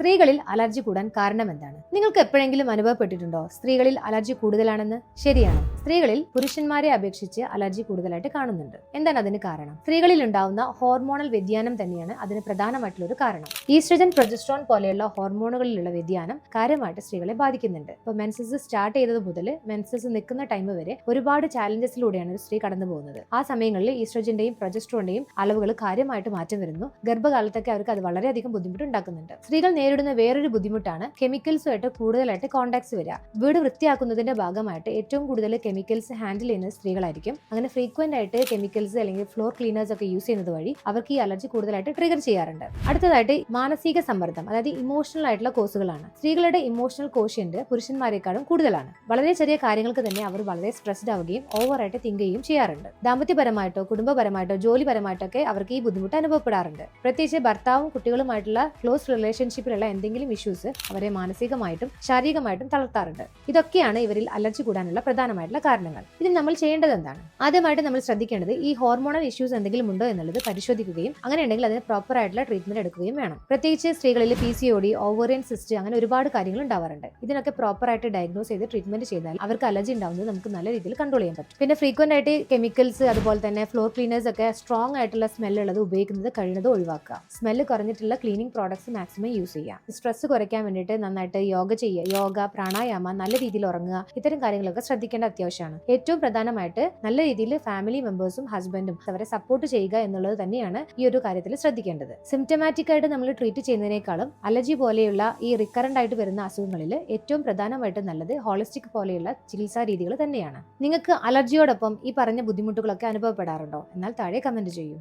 സ്ത്രീകളിൽ അലർജി കൂടാൻ കാരണം എന്താണ്? നിങ്ങൾക്ക് എപ്പോഴെങ്കിലും അനുഭവപ്പെട്ടിട്ടുണ്ടോ സ്ത്രീകളിൽ അലർജി കൂടുതലാണെന്ന്? ശരിയാണ്, സ്ത്രീകളിൽ പുരുഷന്മാരെ അപേക്ഷിച്ച് അലർജി കൂടുതലായിട്ട് കാണുന്നുണ്ട്. എന്താണ് അതിന് കാരണം? സ്ത്രീകളിൽ ഉണ്ടാവുന്ന ഹോർമോണൽ വ്യതിയാനം തന്നെയാണ് അതിന് പ്രധാനമായിട്ടുള്ള ഒരു കാരണം. ഈസ്ട്രജൻ, പ്രൊജസ്ട്രോൺ പോലെയുള്ള ഹോർമോണുകളിലുള്ള വ്യതിയാനം കാര്യമായിട്ട് സ്ത്രീകളെ ബാധിക്കുന്നുണ്ട്. ഇപ്പൊ മെൻസസ് സ്റ്റാർട്ട് ചെയ്തത് മുതൽ മെൻസസ് നിൽക്കുന്ന ടൈം വരെ ഒരുപാട് ചാലഞ്ചസിലൂടെയാണ് ഒരു സ്ത്രീ കടന്നു പോകുന്നത്. ആ സമയങ്ങളിൽ ഈസ്ട്രജന്റെയും പ്രൊജസ്ട്രോണിന്റെയും അളവുകൾ കാര്യമായിട്ട് മാറ്റം വരുന്നു. ഗർഭകാലത്തൊക്കെ അവർക്ക് അത് വളരെയധികം ബുദ്ധിമുട്ട് ഉണ്ടാക്കുന്നുണ്ട്. സ്ത്രീകൾ നേരിടുന്ന വേറൊരു ബുദ്ധിമുട്ടാണ് കെമിക്കൽസുമായിട്ട് കൂടുതലായിട്ട് കോണ്ടാക്ട്സ് വരിക. വീട് വൃത്തിയാക്കുന്നതിന്റെ ഭാഗമായിട്ട് ഏറ്റവും കൂടുതൽ കെമിക്കൽസ് ഹാൻഡിൽ ചെയ്യുന്നത് സ്ത്രീകളായിരിക്കും. അങ്ങനെ ഫ്രീക്വന്റ് ആയിട്ട് കെമിക്കൽസ് അല്ലെങ്കിൽ ഫ്ലോർ ക്ലീനേഴ്സ് ഒക്കെ യൂസ് ചെയ്യുന്നത് വഴി അവർക്ക് ഈ അലർജി കൂടുതലായിട്ട് ട്രിഗർ ചെയ്യാറുണ്ട്. അടുത്തതായിട്ട് മാനസിക സമ്മർദ്ദം, അതായത് ഇമോഷണൽ ആയിട്ടുള്ള കോസുകളാണ്. സ്ത്രീകളുടെ ഇമോഷണൽ കോഷ്യന്റ് പുരുഷന്മാരെക്കാളും കൂടുതലാണ്. വളരെ ചെറിയ കാര്യങ്ങൾക്ക് തന്നെ അവർ വളരെ സ്ട്രെസ്ഡ് ആവുകയും ഓവറായിട്ട് തിങ്ക് ചെയ്യുകയും ചെയ്യാറുണ്ട്. ദാമ്പത്യപരമായിട്ടോ കുടുംബപരമായിട്ടോ ജോലിപരമായിട്ടോ ഒക്കെ അവർക്ക് ഈ ബുദ്ധിമുട്ട് അനുഭവപ്പെടാറുണ്ട്. പ്രത്യേകിച്ച് ഭർത്താവും കുട്ടികളുമായിട്ടുള്ള ക്ലോസ് റിലേഷൻഷിപ്പിലുള്ള എന്തെങ്കിലും ഇഷ്യൂസ് അവരെ മാനസികമായിട്ടും ശാരീരികമായിട്ടും തളർത്താറുണ്ട്. ഇതൊക്കെയാണ് ഇവരിൽ അലർജി കൂടാനുള്ള പ്രധാനമായിട്ടുള്ള കാരണങ്ങൾ. ഇതിന് നമ്മൾ ചെയ്യേണ്ടത് എന്താണ്? ആദ്യമായിട്ട് നമ്മൾ ശ്രദ്ധിക്കേണ്ടത് ഈ ഹോർമോണൽ ഇഷ്യൂസ് എന്തെങ്കിലും ഉണ്ടോ എന്നുള്ളത് പരിശോധിക്കുകയും അങ്ങനെ ഉണ്ടെങ്കിൽ അതിന് പ്രോപ്പർ ആയിട്ടുള്ള ട്രീറ്റ്മെന്റ് എടുക്കുകയും വേണം. പ്രത്യേകിച്ച് സ്ത്രീകളിൽ PCOD, ഓവറിയൻ സിസ്റ്റ്, അങ്ങനെ ഒരുപാട് കാര്യങ്ങൾ ഉണ്ടാവാറുണ്ട്. ഇതിനൊക്കെ പ്രോപ്പർ ആയിട്ട് ഡയഗ്നോസ് ചെയ്ത് ട്രീറ്റ്മെന്റ് ചെയ്താൽ അവർക്ക് അലർജി ഉണ്ടാവുന്നത് നമുക്ക് നല്ല രീതിയിൽ കൺട്രോൾ ചെയ്യാൻ പറ്റും. പിന്നെ ഫ്രീക്വന്റ് ആയിട്ട് കെമിക്കൽസ് അതുപോലെ തന്നെ ഫ്ലോർ ക്ലീനേഴ്സ് ഒക്കെ സ്ട്രോങ് ആയിട്ടുള്ള സ്മെല്ല് ഉള്ളത് ഉപയോഗിക്കുന്നത് കഴിയുന്നത് ഒഴിവാക്കുക. സ്മെല്ല് കുറഞ്ഞിട്ടുള്ള ക്ലീനിങ് പ്രോഡക്ട്സ് മാക്സിമം യൂസ് ചെയ്യുക. സ്ട്രെസ് കുറയ്ക്കാൻ വേണ്ടിയിട്ട് നന്നായിട്ട് യോഗ ചെയ്യുക, യോഗ, പ്രാണായാമ, നല്ല രീതിയിൽ ഉറങ്ങുക, ഇത്തരം കാര്യങ്ങളൊക്കെ ശ്രദ്ധിക്കേണ്ട അത്യാവശ്യമാണ്. ഏറ്റവും പ്രധാനമായിട്ട് നല്ല രീതിയിൽ ഫാമിലി മെമ്പേഴ്സും ഹസ്ബൻഡും അവരെ സപ്പോർട്ട് ചെയ്യുക എന്നുള്ളത് തന്നെയാണ് ഈ ഒരു കാര്യത്തിൽ ശ്രദ്ധിക്കേണ്ടത്. സിംറ്റമാറ്റിക് ആയിട്ട് നമ്മൾ ട്രീറ്റ് ചെയ്യുന്നതിനേക്കാളും അലർജി പോലെയുള്ള ഈ റിക്കറന്റ് ആയിട്ട് വരുന്ന അസുഖങ്ങളിൽ ഏറ്റവും പ്രധാനമായിട്ട് നല്ലത് ഹോളിസ്റ്റിക് പോലെയുള്ള ചികിത്സാ രീതികൾ തന്നെയാണ്. നിങ്ങൾക്ക് അലർജിയോടൊപ്പം ഈ പറഞ്ഞ ബുദ്ധിമുട്ടുകളൊക്കെ അനുഭവപ്പെടാറുണ്ടോ? എന്നാൽ താഴെ കമന്റ് ചെയ്യൂ.